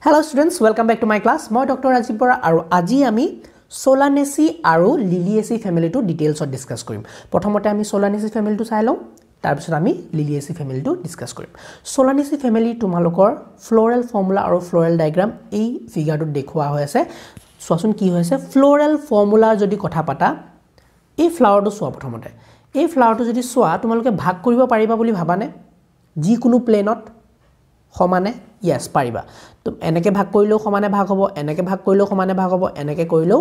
Hello students, welcome back to my class. Moi Dr. Rajib Borah aru aji ami Solanaceae aru Liliaceae family to details or discuss korim. Prothomote ami Solanaceae family to sai lom, tar pisot ami Liliaceae family to discuss korim. Solanaceae family tumalokor floral formula aru floral diagram ei figure to dekhua hoy ase. Soasun ki hoyse floral formula jodi kotha pata ei flower to soa prothomote. Ei flower to jodi soa tumaloke bhag koribo pariba boli bhabane ji kunu planot সমানে yes পাৰিবা তো এনেকে ভাগ কৰিলেও সমানে ভাগ হ'ব এনেকে ভাগ কৰিলেও সমানে ভাগ হ'ব এনেকে কৰিলেও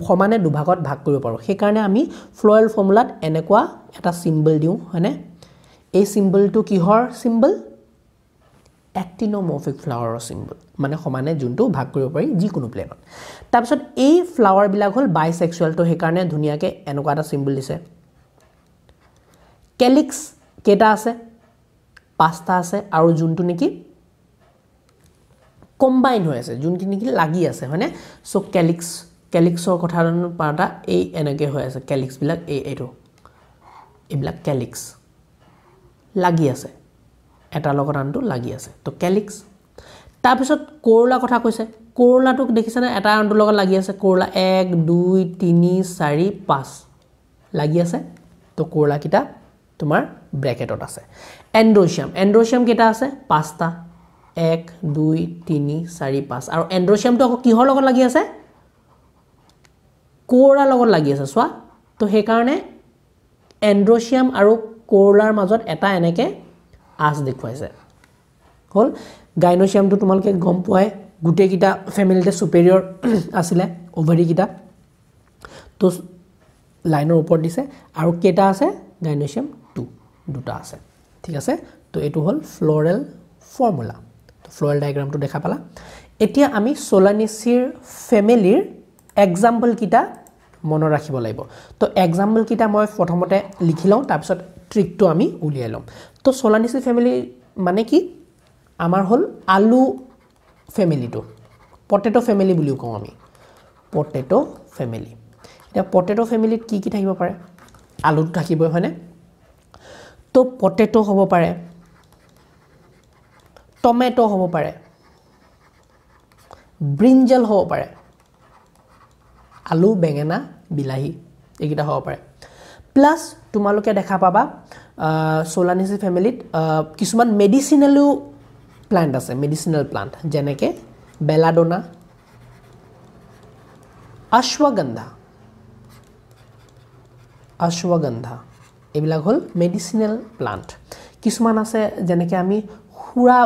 সমানে দুভাগত ভাগ কৰিব পাৰো সেই কাৰণে আমি ফ্লোৰাল ফৰ্মুলাত এনেকুৱা এটা সিম্বল দিও হয়নে এই সিম্বলটো কিহৰ সিম্বল অ্যাক্টিনোমorphic ফ্লাৱাৰৰ সিম্বল মানে সমানে যোনটো ভাগ কৰিব পাৰি যিকোনো প্লেনত তাৰ পিছত এই ফ্লাৱাৰ বিলাক হল বাইসেক্সুৱেল তো সেই কাৰণে ধুনিয়াকে এনেকুৱা এটা সিম্বল দিছে কেলিক্স কেটা আছে পাঁচটা আছে আৰু যোনটো নেকি কম্বাইন হৈ আছে যোনটো নেকি লাগি আছে হয়নে সো কেলিক্সৰ কথা পাটা এই এনেকে হৈ আছে কেলিক্স বিলাক এইটো এইবিলাক কেলিক্স লাগি আছে এটা লগত আনটো লাগি আছে তো কেলিক্স তাৰ পিছত কোৰলা কথা কৈছে কোৰলাটো দেখিছানে এটা আনটো লগত লাগি আছে কোৰলা 1 2 3 4 5 লাগি আছে তো কোৰলা কিটা তোমাৰ ব্ৰ্যাকেটত আছে এন্ড্ৰোশিয়াম কেটা আছে পাঁচটা 1 2 3 4 5 আৰু এন্ড্ৰোশিয়ামটো কিহৰ লগত লাগি আছে কোৰলা লগত লাগি আছে সোৱা তো হে কাৰণে এন্ড্ৰোশিয়াম আৰু কোৰলাৰ মাজত এটা এনেকে আস দেখুৱাইছে হল গাইনোশিয়ামটো তোমালকে গম পোৱাই গুটে কিটা ফ্যামিলিতে সুপেৰিয়ৰ আছিল ওভাৰি কিটা তো লাইনৰ ওপৰত দিছে আৰু কেটা আছে গাইনোশিয়াম দুটা আছে ঠিক আছে তো এটো হল ফ্লোরাল ফর্মুলা তো ফ্লোরাল ডায়াগ্রামটো দেখা পালা এতিয়া আমি সোলানেসিৰ ফ্যামিলিৰ এক্সাম্পল কিটা মন ৰাখিব লাগিব তো এক্সাম্পল কিটা মই প্ৰথমতে লিখি লওঁ তাৰ পিছত ট্ৰিকটো আমি উলিয়াই লম তো সোলানেসি ফ্যামিলি মানে কি আমাৰ হল আলু ফ্যামিলিটো পটেটো ফ্যামিলি বুলিও কওঁ আমি পটেটো ফ্যামিলি এটা পটেটো ফ্যামিলিত কি থাকিব পাৰে আলুটো থাকিব হয়নে তো পটেটো হ'ব পাৰে টমেটো হ'ব পাৰে ব্ৰিঞ্জল হ'ব পাৰে আলু বেঙেনা বিলাহী এইকিটা হ'ব পাৰে প্লাস তোমালোকে দেখা পাবা সোলানেসি ফ্যামিলিত কিছুমান মেডিসিনালু প্লান্ট আছে মেডিসিনাল প্লান্ট যেনেকে বেলাডোনা অশ্বগন্ধা এইবিলাক হল মেডিসিনাল প্লান্ট কিছুমান আছে যেনেকে আমি খুৰা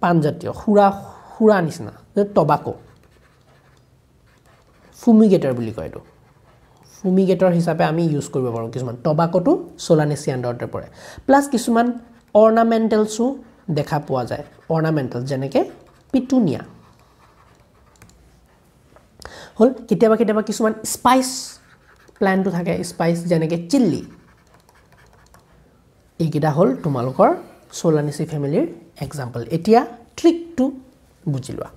পানজাতীয় খুৰা নিচিনা টবাকো ফুমিগেটৰ বুলি কয় এটো ফুমিগেটৰ হিচাপে আমি ইউজ কৰিব পাৰো কিছুমান টবাকোটো সোলানেসি আন্ডাৰতে পৰে প্লাস কিছুমান অৰ্নামেন্টালসও দেখা পোৱা যায় অৰ্নামেন্টাল যেনেকে পিটুনিয়া হল কেতিয়াবা কিছুমান স্পাইস প্লান্টটো থাকে স্পাইস যেনেকে চিলি এইকিটা হল তোমালোকৰ সোলানেসি ফ্যামিলিৰ এক্সাম্পল এতিয়া ট্ৰিকটো বুজিলোৱা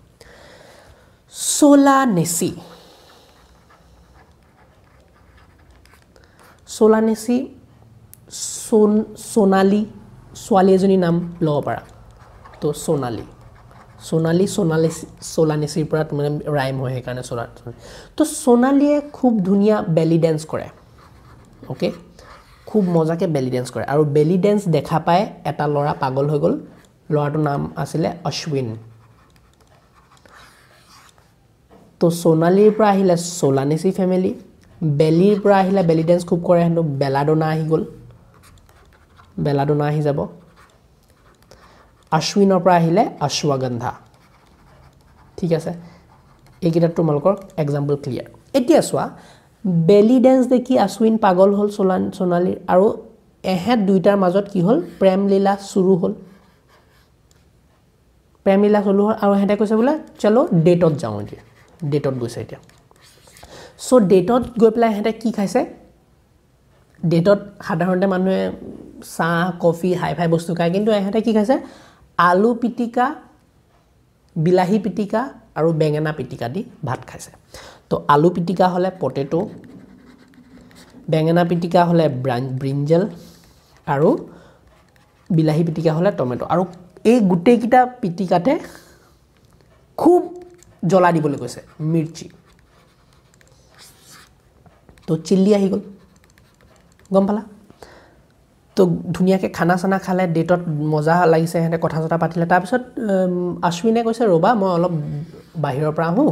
সোলানেসি সোনালী ছোৱালী এজনী নাম লব পাৰা তো সোলানেসিৰ পৰা মানে ৰাইম হয় সেইকাৰণে তো সোনালীয়ে খুব ধুনিয়া বেলি ড্যান্স কৰে ওকে খুব মজাকে বেলি ড্যান্স কৰে আৰু বেলি ড্যান্স দেখা পায় এটা লৰা পাগল হৈ গল লৰাটোৰ নাম আছিল অশ্বিন তো সোনালীৰ পৰা আহিলে সোলানেসি ফ্যামিলি বেলিৰ পৰা আহিলে বেলি ড্যান্স খুব কৰে হেনো বেলাডোনা আহি গল বেলাডোনা আহি যাব অশ্বিনৰ পৰা আহিলে অশ্বগন্ধা ঠিক আছে এইকিটা তোমালোকৰ এক্সাম্পল ক্লিয়াৰ এতিয়া সোৱা বেলি ড্যান্স দেখি অশ্বিন পাগল হল সোনালীৰ আৰু এহেত দুইটাৰ মাজত কি হল প্ৰেম লীলা শুৰু হল আৰু হেতে কৈছে বলে চলো ডেটত যাও এতিয়া ডেটত গৈছে এতিয়া সো ডেটত গৈ পেলাই হেতে কি খাইছে ডেটত সাধাৰণতে মানুহে চাহ কফি হাই ফাই বস্তু খায় কিন্তু হেতে কি খাইছে আলু পিটিকা বিলাহী পিটিকা আৰু বেঙেনা পিটিকা দি ভাত খাইছে তো আলু পিটিকা হলে পটেটো বেঙেনা পিটিকা হলে ব্ৰিঞ্জল আৰু বিলাহী পিটিকা হলে টমেটো আৰু এই গুটেই কিটা পিটিকাতে খুব জ্বলা দিবলৈ কৈছে মিৰ্চি তো চিল্লি আহি গ'ল গম পালা তো ধুনিয়াকে খানা সানা খালে ডেটত মজা লাগিছে হেনে কথা জটা পাতিলে তাৰ পিছত আশ্বিনে কৈছে ৰবা মই অলপ বাহিৰৰ পৰা আহো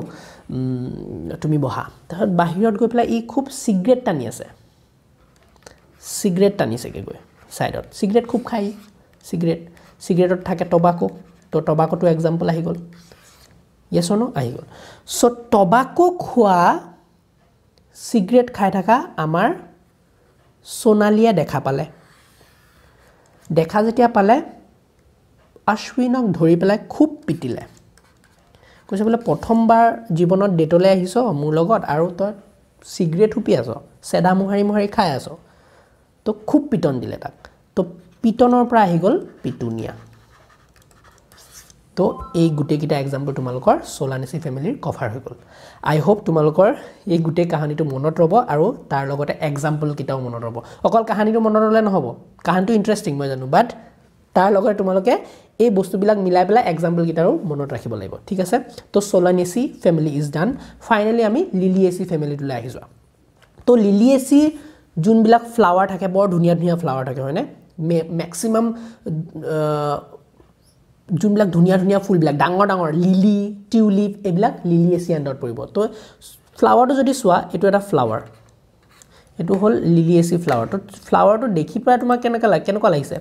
তুমি বহা তাৰ বাহিৰত গৈ পেলাই ই খুব সিগাৰেট টানি আছে সিগাৰেট টানিছে কে গৈ সাইডত সিগাৰেট খুব খাই সিগাৰেটত থাকে টবাকো তো টবাকোটো एग्जांपल আহি গ'ল yes or no আহি গ'ল সো টবাকো খোৱা সিগাৰেট খাই থাকা আমাৰ সোনালিয়া দেখা যেতিয়া পালে আশ্বিনক ধৰি পেলাই খুব পিটিলে কৈছে বলে প্ৰথমবাৰ জীৱনত ডেটলে আহিছ মোৰ লগত আৰু তই সিগাৰেট হুপি আছ সেদা মুহাৰি খাই আছ তো খুব পিটন দিলে তাক তো পিটনৰ পৰা আহি গ'ল পিটুনিয়া তো এই গুটে কিটা एग्जांपल তোমালোকৰ Solanaceae ফ্যামিলিৰ কভাৰ হৈ গ'ল আই হোপ তোমালোকৰ এই গুটে কাহিনীটো মনত ৰব আৰু তাৰ লগতে एग्जांपल কিটাও মনত ৰব অকল কাহিনীটো মনত ৰলে নহব কাহিনীটো ইন্টাৰেষ্টিং মই জানো বাট তাৰ লগতে তোমালোকে এই বস্তুবিলাক মিলাই পেলাই एग्जांपल কিটাও মনত ৰাখিব লাগিব ঠিক আছে তো Solanaceae family is done finally আমি Liliaceae ফ্যামিলিটোলৈ আহি যোৱা তো Liliaceae যোনবিলাক ফ্লাৱাৰ থাকে বৰ ধুনিয়া ধুনিয়া ফ্লাৱাৰ থাকে হয়নে ম্যাক্সিমাম যোনবিলাক ধুনিয়া ধুনিয়া ফুলবিলাক ডাঙৰ লিলি টিউলিপ এবিলাক Liliaceae আন্ডাৰত পৰিব তো ফ্লাৱাৰটো যদি সোৱা এটো এটা ফ্লাৱাৰ এটো হল Liliaceae ফ্লাৱাৰটো দেখি পৰা তোমাক কেনেকুৱা লাগিছে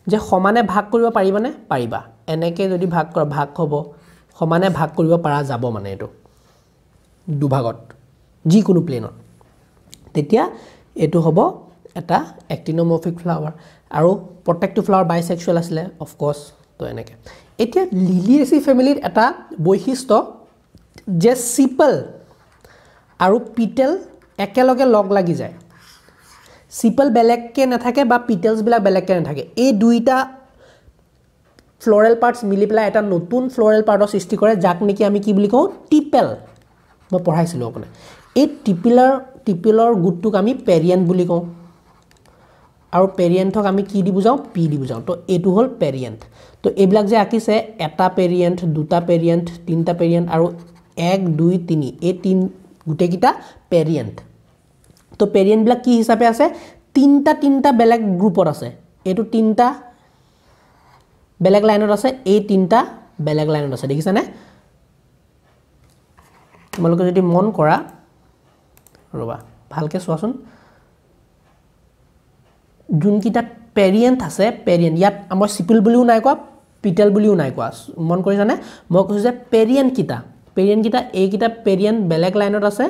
যে সমানে ভাগ কৰিব পাৰিবানে পাৰিবা এনেকে যদি ভাগ হ'ব সমানে ভাগ কৰিব পৰা যাব মানে এটো দুভাগত যি কোনো প্লেনত তেতিয়া এটো হ'ব এটা এক্টিনোমorphic ফ্লাৱাৰ আৰু প্ৰত্যেকটো ফ্লাৱাৰ বাইসেক্সুৱেল আছিল অফ কোৰ্স তো এনেকে এতিয়া Liliaceae ফ্যামিলিৰ এটা বৈশিষ্ট্য যে সিপল আৰু পিটেল একেলগে লগ লাগি যায় সিপল বেলেগকে নাথাকে বা পিটেলস বিলাক বেলেগকে নাথাকে এই দুইটা ফ্লোরাল পার্টস মিলি পেলাই এটা নতুন ফ্লোরাল পাৰ্টৰ সৃষ্টি কৰে যাক নেকি আমি কি বুলি কওঁ টিপেল মই পঢ়াইছিলো আপুনি এই টিপেলৰ গুটটোক আমি পেৰিয়েন্ট বুলি কওঁ আৰু পেৰিয়েন্টক আমি কি দি বুজাও পি দি বুজাও তো এটো হল পেৰিয়েন্ট তো এইবিলাক যে আকিছে এটা পেৰিয়েন্ট দুটা পেৰিয়েন্ট তিনটা পেৰিয়েন্ট আৰু 1 2 3 এই তিন গুটে কিটা পেৰিয়েন্ট তো পেৰিয়েন্ট বিলাক কি হিচাপে আছে তিনটা বেলেগ গ্ৰুপত আছে এটো তিনটা বেলেগ লাইনত আছে এই তিনটা বেলেগ লাইনত আছে দেখিছা নে তোমালোকে যদি মন কৰা ৰবা ভালকে চোৱাচোন যোন কিটা পেৰিয়েন্ট আছে পেৰিয়েন্ট ইয়াত আমাৰ সিপল বুলিও নাই কোৱা পিটেল বুলিও নাই কোৱা মন কৰি জানে মই কৈছো যে পেৰিয়েন্ট কিটা এই কিটা পেৰিয়েন্ট বেলেগ লাইনত আছে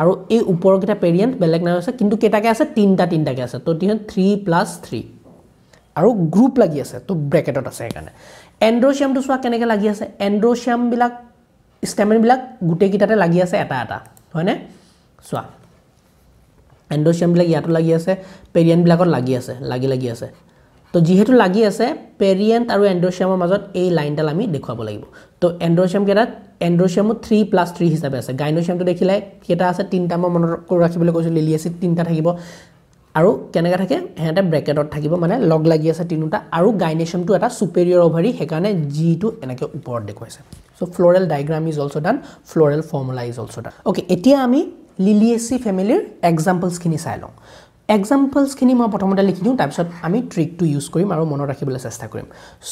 আৰু এই ওপৰৰ কিটা পেৰিয়েন্ট বেলেগ লাইনত আছে কিন্তু কেটাকে আছে তিনটাকে আছে তো 3 + 3 আৰু গ্ৰুপ লাগি আছে তো ব্ৰেকেটত আছে এখানে এন্ড্ৰোশিয়ামটো সোৱা কেনেকে লাগি আছে এন্ড্ৰোশিয়াম বিলাক স্টেমেন বিলাক গুটে কিটাতে লাগি আছে এটা হয়নে সোৱা এন্ড্ৰোশিয়াম বিলাক ইয়াতো লাগি আছে পেৰিয়েন্ট বিলাকত লাগি আছে লাগি আছে তো যেহেতু লাগি আছে পেৰিয়েন্ট আৰু এন্ড্ৰোশিয়ামৰ মাজত এই লাইনডাল আমি দেখুৱাব লাগিব তো এন্ড্ৰোশিয়াম কেটা এন্ড্ৰোশিয়ামো 3 + 3 হিচাপে আছে গাইনোশিয়ামটো দেখিলে কেটা আছে তিনটা মই মনত ৰাখিবলৈ কৈছো Liliaceae তিনটা থাকিব আৰু কেনেকা থাকে হেতে ব্ৰেকেটত থাকিব মানে লগ লাগি আছে তিনটা আৰু গাইনেশিয়ামটো এটা সুপেৰিয়ৰ ওভাৰি হেকাৰণে জিটো এনেকে ওপৰত দেখুৱাইছে so floral diagram is also done floral formula is also done okay এতিয়া আমি Liliaceae ফ্যামিলিৰ एग्जांपल्स খিনি চাই লওঁ एग्जांपल्स খিনি মই প্ৰথমতে লিখি দিওঁ তাৰ পিছত আমি ট্ৰিকটো ইউজ কৰিম আৰু মনত ৰাখিবলৈ চেষ্টা কৰিম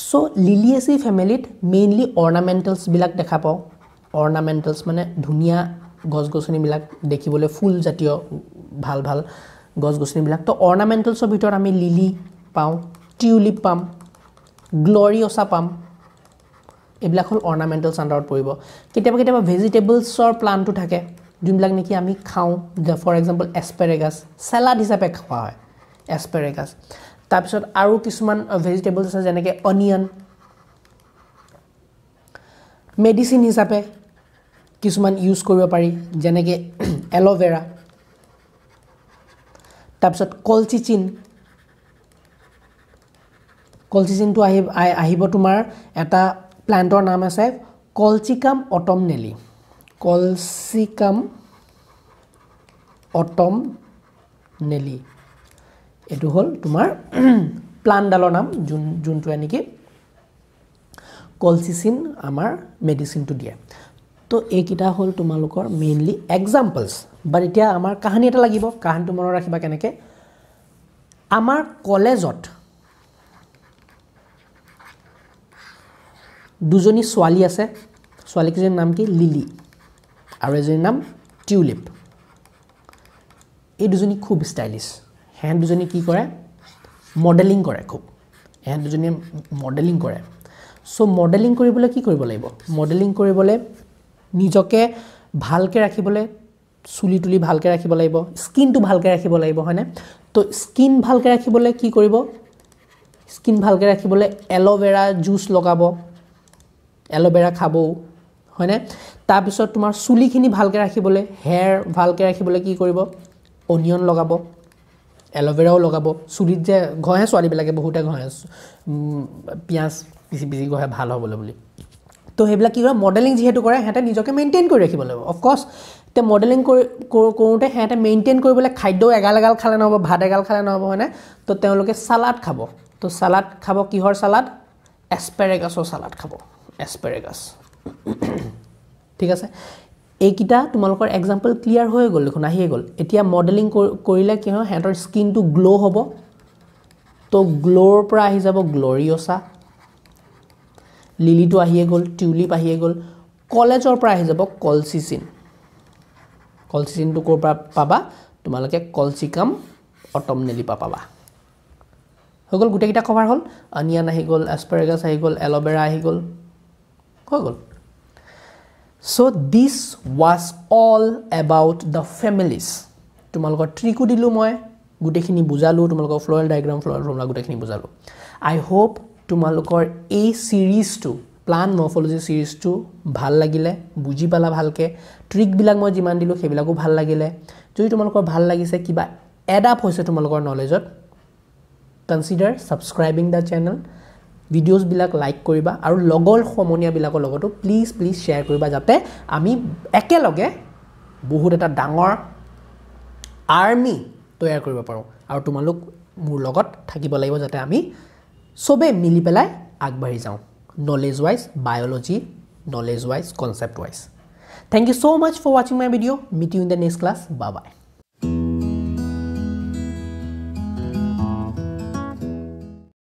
সো Liliaceae ফ্যামিলিত মেইনলি অৰ্নামেন্টালস বিলাক দেখা পাও অৰ্নামেন্টালস মানে ধুনিয়া গছগছনি বিলাক দেখিবলৈ ফুল জাতীয় ভাল গছগছনি বিলাক তো অৰ্নামেন্টালসৰ ভিতৰত আমি লিলি পাও টিউলিপ পাম গ্লোৰিওসা পাম এইবিলাক হল অৰ্নামেন্টালস আন্ডাৰত পৰিব কেতিয়াবা ভেজিটেবলছৰ প্লান্টটো থাকে যোনবিলাক নেকি আমি খাও ফৰ এক্সাম্পল এস্পাৰাগাছ সালাড হিচাপে খোৱা হয় এস্পাৰাগাছ তাৰ পিছত আৰু কিছুমান ভেজিটেবলছ আছে যেনেকৈ অনিয়ন মেডিসিন হিচাপে কিছুমান ইউজ কৰিব পাৰি যেনেকৈ এলোভেৰা তাৰ পিছত কলচিচিনটো আহিব তোমাৰ এটা প্লান্টৰ নাম আছে কলচিকাম অটমনেলি কলচিকাম অটমনেলি এটো হল তোমাৰ প্লান্ট ডালৰ নাম যোনটো নেকি কলচিচিন আমাৰ মেডিচিনটো দিয়ে তো এইকিটা হ'ল তোমালোকৰ মেইনলি এক্সাম্পলছ বাট এতিয়া আমাৰ কাহিনী এটা লাগিব কাহিনীটো মনত ৰাখিবা কেনেকৈ আমাৰ কলেজত দুজনী ছোৱালী আছে ছোৱালীকেইজনীৰ নাম কি লিলি আৰু এজনীৰ নাম টিউলিপ এই দুজনী খুব ষ্টাইলিছ হেন দুজনী কি কৰে মডেলিং কৰে খুব হেন দুজনী মডেলিং কৰে সো মডেলিং কৰিবলৈ কি কৰিব লাগিব মডেলিং কৰিবলৈ নিজকে ভালকে ৰাখিবলৈ চুলি তুলি ভালকে ৰাখিব লাগিব স্কিনটো ভালকে ৰাখিব লাগিব হয়নে তো স্কিন ভালকে ৰাখিবলৈ কি কৰিব স্কিন ভালকে ৰাখিবলৈ এলোভেৰা জুস লগাব এলোভেৰা খাব হয়নে তাৰ পিছত তোমাৰ চুলিখিনি ভালকে ৰাখিবলৈ হেয়াৰ ভালকে ৰাখিবলৈ কি কৰিব অনিয়ন লগাব এলোভেৰাও লগাব চুলিত যে ঘহে ছোৱালীবিলাকে বহুতে ঘহে পিয়াজ পিছি পিছি ঘহে ভাল হ'বলৈ বুলি তো সেইবিলাক কি কৰে মডেলিং যেহেতু কৰে হেঁতে নিজকে মেইনটেইন কৰি ৰাখিব লাগিব অফক'ৰ্ছ তে মডেলিং কৰোঁতে হেঁতে মেইনটেইন কৰিবলৈ খাদ্য এগাল এগাল খালে নহ'ব ভাত এগাল খালে নহ'ব হয়নে তো তেওঁলোকে চালাড খাব তো চালাড খাব কিহৰ চালাড এস্পেৰেগাছৰ চালাড খাব এস্পেৰেগাছ ঠিক আছে এইকিটা তোমালোকৰ এক্সাম্পল ক্লিয়াৰ হৈ গ'ল দেখোন আহিয়ে গ'ল এতিয়া মডেলিং কৰিলে কি হয় হেঁতৰ স্কিনটো গ্লো হ'ব তো গ্লোৰ পৰা আহি যাব গ্লৰিয়ছা লিলিটো আহিয়ে গ'ল টিউলিপ আহিয়ে গ'ল কলেজৰ পৰা আহি যাব কলচিচিন কলচিচিনটো ক'ৰ পৰা পাবা তোমালোকে কলচিকাম অটমনেলিপা পাবা হৈ গ'ল গোটেইকেইটা কভাৰ হ'ল অনিয়ন আহি গ'ল এস্পেৰেগাছ আহি গ'ল এলোভেৰা আহি গ'ল হৈ গ'ল So this was all about the families. তোমালোকৰ ট্ৰিকো দিলো মই গুটেখিনি বুজালো তোমালোকৰ ফ্লোৰাল ডায়াগ্ৰাম ফ্লোৰাল ফৰ্মুলা গুটেখিনি বুজালো I hope তোমালোকৰ এই সিৰিজটো প্লান মৰ্ফোলজি সিৰিজটো ভাল লাগিলে বুজি পালা ভালকে ট্ৰিক বিলাক মই যিমান দিলো সেইবিলাকো ভাল লাগিলে যদি তোমালোকৰ ভাল লাগিছে কিবা এড আপ হৈছে তোমালোকৰ নলেজত consider subscribing the channel videos বিলাক লাইক কৰিবা আৰু লগৰ সমনীয়া বিলাকৰ লগতো প্লিজ শেয়াৰ কৰিবা যাতে আমি একেলগে বহুত এটা ডাঙৰ আৰ্মি তৈয়াৰ কৰিব পাৰো আৰু তোমালোক মোৰ লগত থাকিব লাগিব যাতে আমি সবে মিলি পেলাই আগবাঢ়ি যাওঁ knowledge wise biology knowledge wise concept wise thank you so much for watching my video meet you in the next class bye by